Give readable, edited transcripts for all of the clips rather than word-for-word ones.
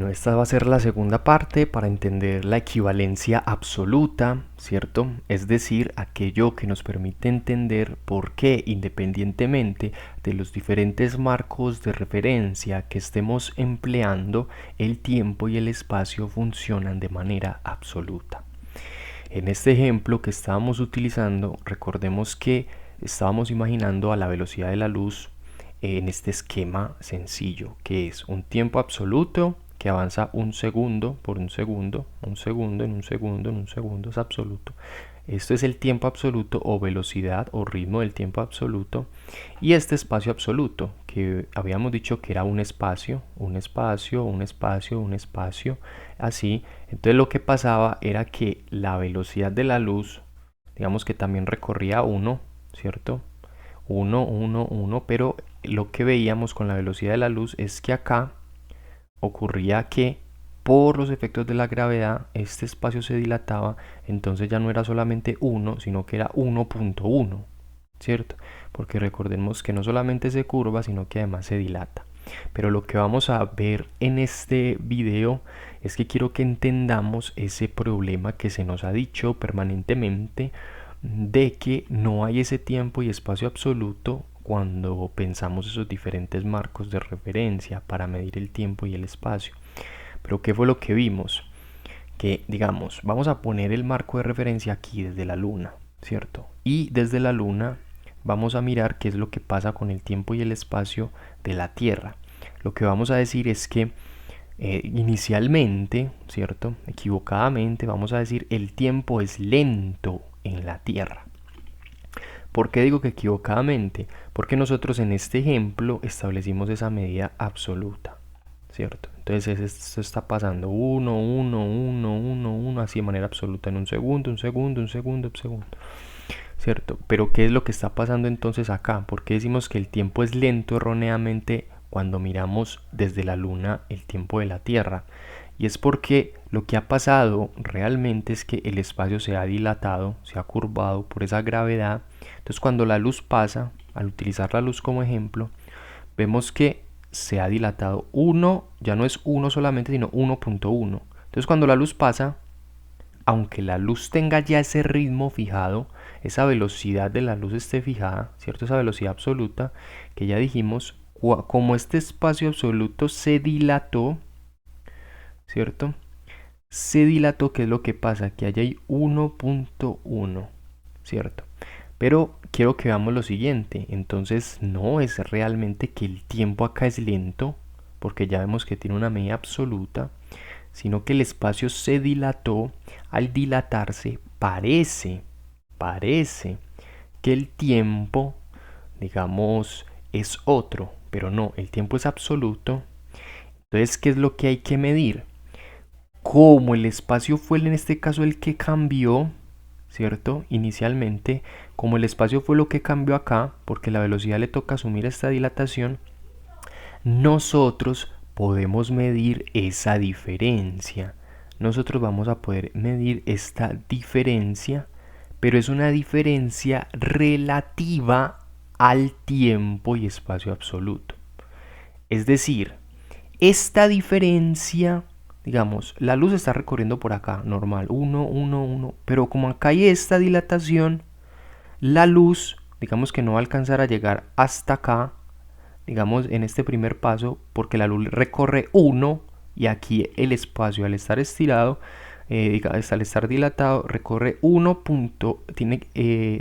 Bueno, esta va a ser la segunda parte para entender la equivalencia absoluta, ¿cierto? Es decir, aquello que nos permite entender por qué, independientemente de los diferentes marcos de referencia que estemos empleando, el tiempo y el espacio funcionan de manera absoluta. En este ejemplo que estábamos utilizando, recordemos que estábamos imaginando a la velocidad de la luz en este esquema sencillo, que es un tiempo absoluto que avanza un segundo por un segundo, un segundo, en un segundo, en un segundo, es absoluto. Esto es el tiempo absoluto o velocidad o ritmo del tiempo absoluto. Y este espacio absoluto, que habíamos dicho que era un espacio, un espacio, un espacio, un espacio, así. Entonces lo que pasaba era que la velocidad de la luz, digamos que también recorría 1, ¿cierto? 1, 1, 1, pero lo que veíamos con la velocidad de la luz es que acá ocurría que por los efectos de la gravedad este espacio se dilataba, entonces ya no era solamente 1, sino que era 1.1, ¿cierto? Porque recordemos que no solamente se curva, sino que además se dilata. Pero lo que vamos a ver en este video es que quiero que entendamos ese problema que se nos ha dicho permanentemente de que no hay ese tiempo y espacio absoluto cuando pensamos esos diferentes marcos de referencia para medir el tiempo y el espacio. Pero ¿qué fue lo que vimos? Que digamos, vamos a poner el marco de referencia aquí desde la luna, ¿cierto? Y desde la luna vamos a mirar qué es lo que pasa con el tiempo y el espacio de la Tierra. Lo que vamos a decir es que inicialmente, ¿cierto? Equivocadamente vamos a decir el tiempo es lento en la Tierra. ¿Por qué digo que equivocadamente? Porque nosotros en este ejemplo establecimos esa medida absoluta, ¿cierto? Entonces esto está pasando 1, 1, 1, 1, 1, así de manera absoluta en un segundo, un segundo, un segundo, un segundo, ¿cierto? Pero ¿qué es lo que está pasando entonces acá? ¿Por qué decimos que el tiempo es lento erróneamente cuando miramos desde la luna el tiempo de la Tierra? Y es porque lo que ha pasado realmente es que el espacio se ha dilatado, se ha curvado por esa gravedad. Entonces cuando la luz pasa, al utilizar la luz como ejemplo, vemos que se ha dilatado 1, ya no es 1 solamente, sino 1.1. Entonces cuando la luz pasa, aunque la luz tenga ya ese ritmo fijado, esa velocidad de la luz esté fijada, ¿cierto? Esa velocidad absoluta que ya dijimos, como este espacio absoluto se dilató, ¿cierto? Se dilató, ¿qué es lo que pasa? Que allá hay 1.1, ¿cierto? Pero quiero que veamos lo siguiente, entonces no es realmente que el tiempo acá es lento, porque ya vemos que tiene una medida absoluta, sino que el espacio se dilató. Al dilatarse parece que el tiempo, digamos, es otro, pero no, el tiempo es absoluto. Entonces, ¿qué es lo que hay que medir? Como el espacio fue en este caso el que cambió, ¿cierto? Inicialmente, como el espacio fue lo que cambió acá, porque la velocidad le toca asumir esta dilatación, nosotros podemos medir esa diferencia. Nosotros vamos a poder medir esta diferencia, pero es una diferencia relativa al tiempo y espacio absoluto. Es decir, esta diferencia, digamos, la luz está recorriendo por acá, normal, 1, 1, 1, pero como acá hay esta dilatación, la luz, digamos que no va a alcanzar a llegar hasta acá, digamos, en este primer paso, porque la luz recorre 1 y aquí el espacio al estar estirado, al estar dilatado, recorre 1. Tiene,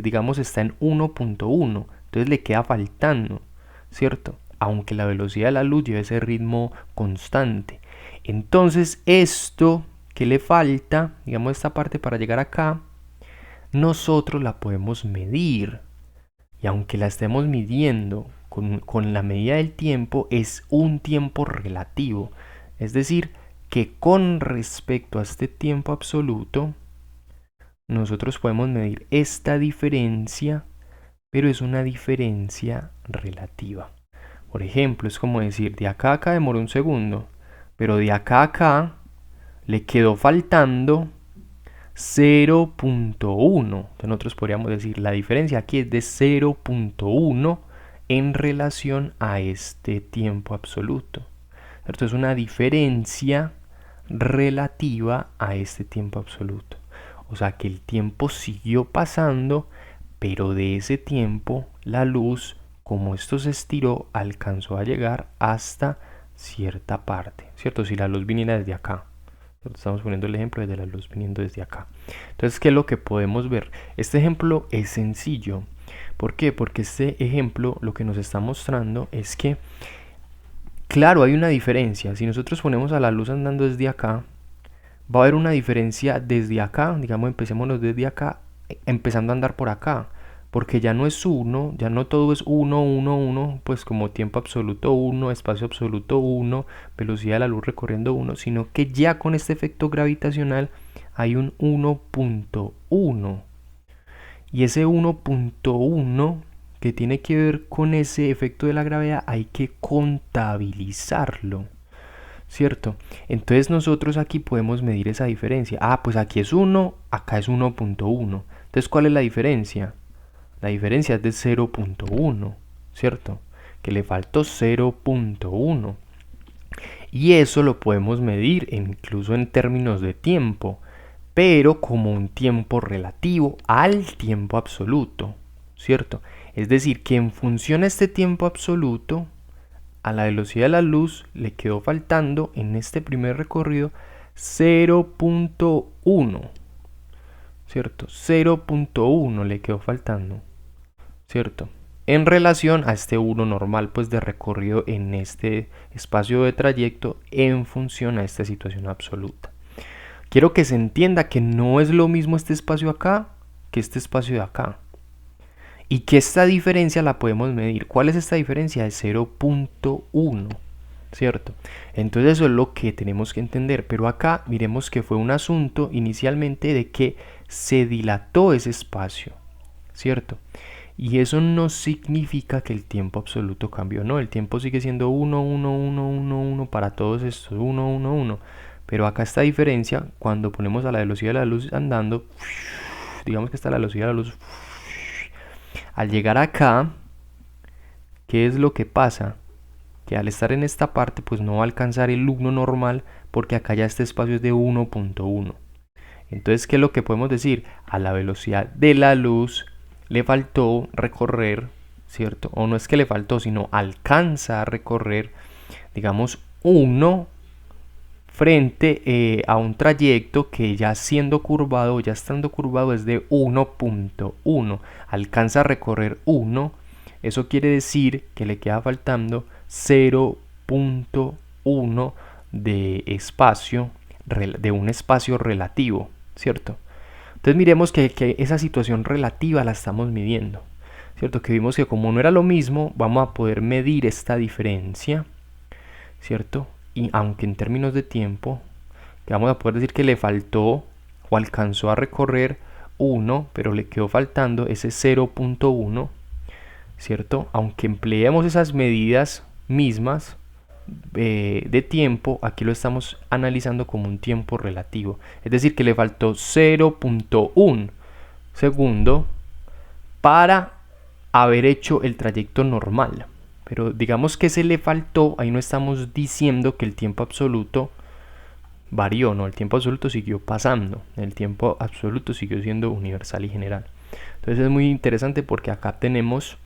digamos, está en 1.1, entonces le queda faltando, ¿cierto? Aunque la velocidad de la luz lleve ese ritmo constante. Entonces esto que le falta, digamos esta parte para llegar acá, nosotros la podemos medir. Y aunque la estemos midiendo con la medida del tiempo, es un tiempo relativo. Es decir, que con respecto a este tiempo absoluto, nosotros podemos medir esta diferencia, pero es una diferencia relativa. Por ejemplo, es como decir, de acá a acá demoró un segundo, pero de acá a acá le quedó faltando 0.1. Entonces nosotros podríamos decir la diferencia aquí es de 0.1 en relación a este tiempo absoluto, ¿cierto? Es una diferencia relativa a este tiempo absoluto. O sea que el tiempo siguió pasando, pero de ese tiempo la luz, como esto se estiró, alcanzó a llegar hasta cierta parte, ¿cierto? Si la luz viniera desde acá. Estamos poniendo el ejemplo de la luz viniendo desde acá. Entonces, ¿qué es lo que podemos ver? Este ejemplo es sencillo. ¿Por qué? Porque este ejemplo lo que nos está mostrando es que, claro, hay una diferencia. Si nosotros ponemos a la luz andando desde acá, va a haber una diferencia desde acá. Digamos, empecémonos desde acá, empezando a andar por acá. Porque ya no es uno, ya no todo es 1, 1, 1, pues como tiempo absoluto 1, espacio absoluto 1, velocidad de la luz recorriendo 1, sino que ya con este efecto gravitacional hay un 1.1. Y ese 1.1 que tiene que ver con ese efecto de la gravedad hay que contabilizarlo, ¿cierto? Entonces nosotros aquí podemos medir esa diferencia. Ah, pues aquí es 1, acá es 1.1. Entonces, ¿cuál es la diferencia? La diferencia es de 0.1, ¿cierto? Que le faltó 0.1. Y eso lo podemos medir incluso en términos de tiempo, pero como un tiempo relativo al tiempo absoluto, ¿cierto? Es decir, que en función a este tiempo absoluto, a la velocidad de la luz le quedó faltando en este primer recorrido 0.1, ¿cierto? 0.1 le quedó faltando, ¿cierto? En relación a este 1 normal, pues de recorrido en este espacio de trayecto en función a esta situación absoluta. Quiero que se entienda que no es lo mismo este espacio acá que este espacio de acá. Y que esta diferencia la podemos medir. ¿Cuál es esta diferencia? De 0.1, ¿cierto? Entonces eso es lo que tenemos que entender. Pero acá miremos que fue un asunto inicialmente de que se dilató ese espacio, ¿cierto? Y eso no significa que el tiempo absoluto cambió, no, el tiempo sigue siendo 1, 1, 1, 1, 1 para todos estos, 1, 1, 1. Pero acá esta diferencia, cuando ponemos a la velocidad de la luz andando, digamos que está la velocidad de la luz, al llegar acá, ¿qué es lo que pasa? Que al estar en esta parte, pues no va a alcanzar el 1 normal, porque acá ya este espacio es de 1.1. Entonces, ¿qué es lo que podemos decir? A la velocidad de la luz le faltó recorrer, ¿cierto? O no es que le faltó, sino alcanza a recorrer, digamos, 1 frente a un trayecto que ya siendo curvado, ya estando curvado es de 1.1. Alcanza a recorrer 1. Eso quiere decir que le queda faltando 0.1 de espacio, de un espacio relativo, ¿cierto? Entonces miremos que esa situación relativa la estamos midiendo, ¿cierto? Que vimos que como no era lo mismo, vamos a poder medir esta diferencia, ¿cierto? Y aunque en términos de tiempo, que vamos a poder decir que le faltó o alcanzó a recorrer 1, pero le quedó faltando ese 0.1, ¿cierto? Aunque empleemos esas medidas mismas de tiempo, aquí lo estamos analizando como un tiempo relativo. Es decir, que le faltó 0.1 segundo para haber hecho el trayecto normal. Pero digamos que se le faltó, ahí no estamos diciendo que el tiempo absoluto varió, no, el tiempo absoluto siguió pasando, el tiempo absoluto siguió siendo universal y general. Entonces es muy interesante porque acá tenemos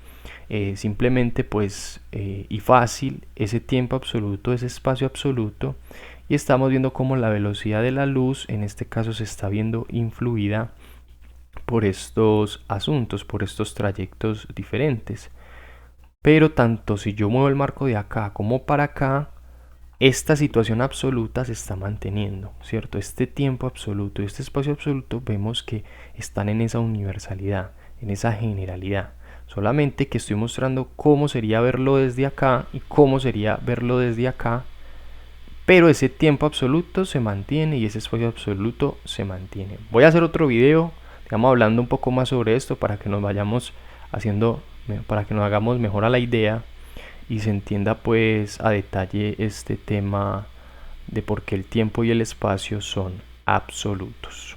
simplemente pues y fácil ese tiempo absoluto, ese espacio absoluto, y estamos viendo cómo la velocidad de la luz en este caso se está viendo influida por estos asuntos, por estos trayectos diferentes. Pero tanto si yo muevo el marco de acá como para acá, esta situación absoluta se está manteniendo, ¿cierto? Este tiempo absoluto y este espacio absoluto vemos que están en esa universalidad, en esa generalidad. Solamente que estoy mostrando cómo sería verlo desde acá y cómo sería verlo desde acá, pero ese tiempo absoluto se mantiene y ese espacio absoluto se mantiene. Voy a hacer otro video, digamos, hablando un poco más sobre esto para que nos vayamos haciendo, para que nos hagamos mejor a la idea y se entienda pues a detalle este tema de por qué el tiempo y el espacio son absolutos.